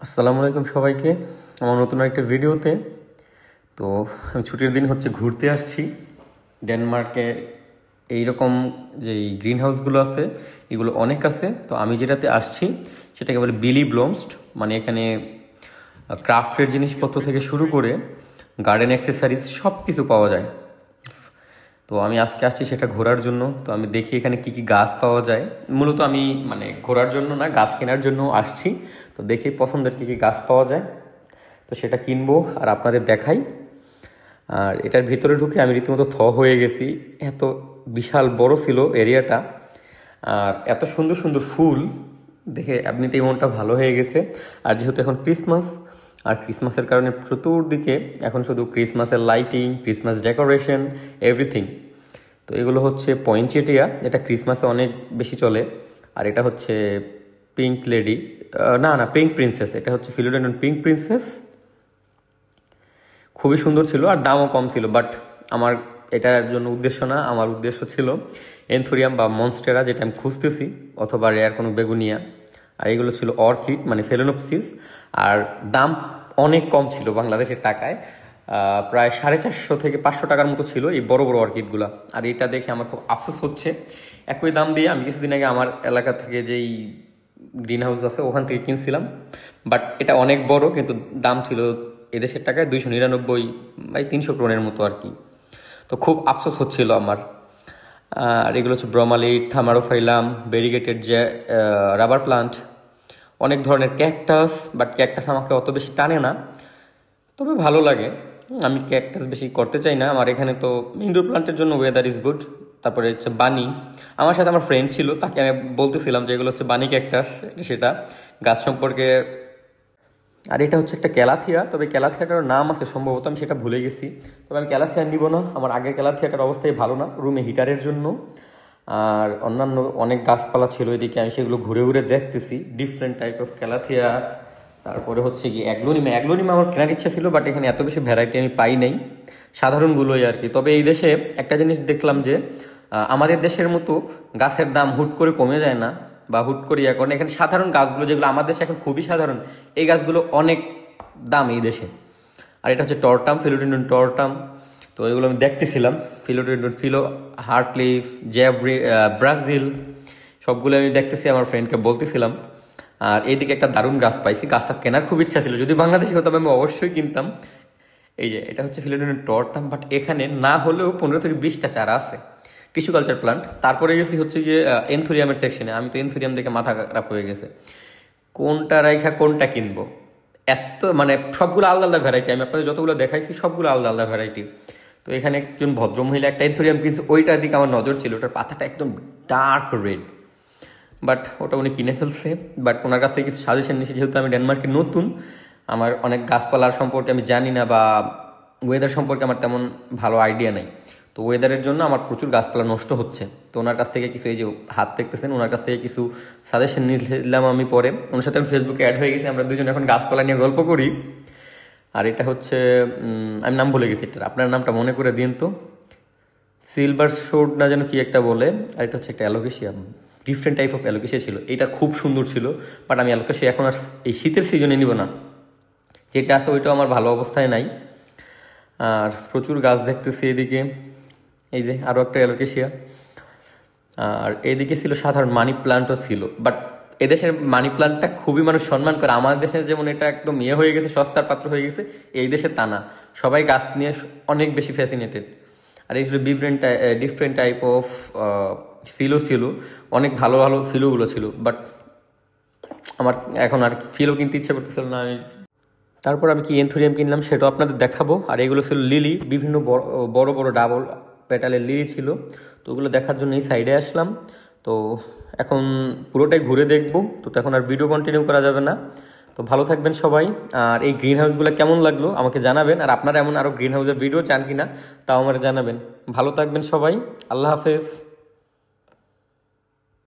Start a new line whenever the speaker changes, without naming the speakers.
আসসালামু আলাইকুম সবাইকে আমার নতুন একটা ভিডিওতে। তো আমি ছুটির দিন ঘুরতে আসছি ডেনমার্কে। এইরকম যে গ্রিন হাউসগুলো আছে এগুলো অনেক আছে। তো আমি যেটাতে আসছি সেটাকে বলে বিলি ব্লোমস্ট। মানে এখানে ক্রাফটের জিনিসপত্র থেকে শুরু করে গার্ডেন অ্যাক্সেসরিজ সব কিছু পাওয়া যায়। তো আমি আজকে আসছি সেটা ঘোরার জন্য। তো আমি দেখি এখানে কি কি গাছ পাওয়া যায়। মূলত আমি ঘোরার জন্য না, গাছ কেনার জন্য আসছি। তো দেখি পছন্দের কি কি গাছ পাওয়া যায়, তো সেটা কিনবো আর আপনাদের দেখাই। আর এটার ভিতরে ঢুকে আমি রীতিমতো হয়ে গেছি। এত বিশাল বড় ছিল এরিয়াটা, আর এত সুন্দর সুন্দর ফুল দেখে এমনিতেই মনটা ভালো হয়ে গেছে। আর যেহেতু এখন ক্রিসমাস, আর ক্রিসমাসের কারণে চতুর্দিকে এখন শুধু ক্রিসমাসের লাইটিং, ক্রিসমাস ডেকোরেশন, এভরিথিং। তো এগুলো হচ্ছে পয়েন্টেটিয়া, এটা ক্রিসমাসে অনেক বেশি চলে। আর এটা হচ্ছে পিঙ্ক লেডি, না পিঙ্ক প্রিন্সেস, এটা হচ্ছে ফিলোডেন্ড্রন পিঙ্ক প্রিন্সেস। খুবই সুন্দর ছিল আর দামও কম ছিল। বাট আমার এটার জন্য উদ্দেশ্য না, আমার উদ্দেশ্য ছিল এনথোরিয়াম বা মনস্টেরা, যেটা আমি খুঁজতেছি, অথবা রেয়ার কোনো বেগুনিয়া। আর এগুলো ছিল অর্কিড মানে ফেলেনোপসিস। আর দাম অনেক কম ছিল বাংলাদেশের টাকায়, প্রায় 450 থেকে 500 টাকার মতো ছিল এই বড় বড় অর্কিডগুলো। আর এটা দেখে আমার খুব আফসোস হচ্ছে, একই দাম দিয়ে আমি কিছুদিন আগে আমার এলাকা থেকে যেই গ্রিন হাউস আছে ওখান থেকে কিনছিলাম। বাট এটা অনেক বড়, কিন্তু দাম ছিল এদেশের টাকায় 299 বা 300 ক্রোনের মতো আর কি। তো খুব আফসোস হচ্ছিল আমার। আর এগুলো হচ্ছে ব্রোমালিড, থামারোফাইলাম, ভেরিগেটেড যে রাবার প্লান্ট, অনেক ধরনের ক্যাকটাস। বাট ক্যাকটাস আমাকে অত বেশি টানে না, তবে ভালো লাগে। আমি ক্যাকটাস বেশি করতে চাই না। আমার এখানে তো ইনডোর প্লান্টের জন্য ওয়েদার ইজ গুড। তারপরে হচ্ছে বানি, আমার সাথে আমার ফ্রেন্ড ছিল, তাকে আমি বলতেছিলাম যে এগুলো হচ্ছে বানি ক্যাকটাস, সেটা গাছ সম্পর্কে। আর এটা হচ্ছে একটা ক্যালাথিয়া, তবে ক্যালাথিয়াটার নাম আছে সম্ভবত, আমি সেটা ভুলে গেছি। তবে আমি ক্যালাথিয়া নিব না, আমার আগের ক্যালাথিয়াটার অবস্থাই ভালো না রুমে হিটারের জন্য। আর অন্যান্য অনেক গাছপালা ছিল এদিকে, আমি সেগুলো ঘুরে ঘুরে দেখতেছি, ডিফারেন্ট টাইপ অফ ক্যালাথিয়া। তারপরে হচ্ছে কি অ্যাগ্লোনিমা আমার কেনার ইচ্ছা ছিল, বাট এখানে এত বেশি ভ্যারাইটি আমি পাই নাই, সাধারণগুলোই আর কি। তবে এই দেশে একটা জিনিস দেখলাম যে আমাদের দেশের মতো গাছের দাম হুট করে কমে যায় না, বা হুট করে এখন এখানে সাধারণ গাছগুলো যেগুলো আমার দেশে এখন খুবই সাধারণ, এই গাছগুলো অনেক দাম এই দেশে। আর এটা হচ্ছে টরটাম, ফিলোডেন্ড্রন টরটাম। তো এগুলো আমি দেখতেছিলাম, ফিলোডেন্ড্রন হার্টলিফ, ব্রাজিল, সবগুলো আমি দেখতেছি, আমার ফ্রেন্ডকে বলতেছিলাম। আর এইদিকে একটা দারুণ গাছ পাইছি, গাছটা কেনার খুব ইচ্ছা ছিল, যদি বাংলাদেশি হতাম আমি অবশ্যই কিনতাম। এই যে এটা হচ্ছে ফিলোডেন্ড্রন টরটাম, বাট এখানে না হলেও 15 থেকে 20টা চারা আছে, টিস্যু কালচার প্লান্ট। তারপরে গেছি হচ্ছে গিয়ে এনথোরিয়ামের সেকশনে। আমি তো এনথোরিয়াম দেখে মাথা খারাপ হয়ে গেছে, কোনটা রাইখা কোনটা কিনবো। এত সবগুলো আলাদা আলাদা ভ্যারাইটি, আমি আপনাদের যতগুলো দেখাইছি সবগুলো আলাদা আলাদা ভ্যারাইটি। তো এখানে একজন ভদ্রমহিলা একটা এনথোরিয়াম কিনছে, ওইটার দিকে আমার নজর ছিল, ওটার পাতাটা একদম ডার্ক রেড। বাট ওটা উনি কিনে ফেলছে। বাট ওনার কাছ থেকে কিছু সাজেশন নিয়েছি, যেহেতু আমি ডেনমার্কে নতুন, আমার অনেক গাছপালার সম্পর্কে আমি জানি না, বা ওয়েদার সম্পর্কে আমার তেমন ভালো আইডিয়া নেই। তো ওয়েদারের জন্য আমার প্রচুর গাছপালা নষ্ট হচ্ছে। তো ওনার কাছ থেকে কিছু, এই যে হাত দেখতেছেন, ওনার কাছ থেকে কিছু সাজেশন নিলাম আমি। পরে ওনার সাথে আমি ফেসবুকে অ্যাড হয়ে গেছি, আমরা দুজন এখন গাছপালা নিয়ে গল্প করি। আর এটা হচ্ছে আমি নাম ভুলে গেছি এটার, আপনার নামটা মনে করে দিন তো। সিলভার শোড না যেন কি একটা বলে। আর এটা হচ্ছে একটা alocasia, different type of alocasia ছিল, এটা খুব সুন্দর ছিল। বাট আমি অ্যালোকেশিয়া এখন আর এই শীতের সিজনে নিব না, যেটা আছে ওইটাও আমার ভালো অবস্থায় নাই। আর প্রচুর গাছ দেখতেছি এদিকে, এই যে আরও একটা অ্যালোকেশিয়া। আর এদিকে ছিল সাধারণ মানি প্লান্টও ছিল। বাট এদেশের মানি প্লান্টটা খুবই মানুষ সম্মান করে, আমাদের দেশে যেমন এটা একদম হয়ে গেছে, সস্তার পাত্র হয়ে গেছে, এই দেশে তা না, সবাই গাছ নিয়ে অনেক বেশি ফ্যাসিনেটেড। আর এই ছিল ডিফারেন্ট টাইপ অফ ফিলও ছিল, অনেক ভালো ভালো ফিলওগুলো ছিল। বাট আমার এখন আর ফিলও কিনতে ইচ্ছে করতেছিল না। তারপর আমি কি এনথোরিয়াম কিনলাম সেটাও আপনাদের দেখাবো। আর এগুলো ছিল লিলি, বিভিন্ন বড় বড় ডাবল পেটালের লিলি ছিল। তো ওগুলো দেখার জন্য এই সাইডে আসলাম। তো এখন পুরোটাই ঘুরে দেখবো, তো এখন আর ভিডিও কন্টিনিউ করা যাবে না। তো ভালো থাকবেন সবাই। আর এই গ্রিন হাউসগুলো কেমন লাগলো আমাকে জানাবেন, আর আপনারা এমন আরও গ্রিন হাউসের ভিডিও চান কিনা তাও আমার জানাবেন। ভালো থাকবেন সবাই, আল্লাহ হাফেজ।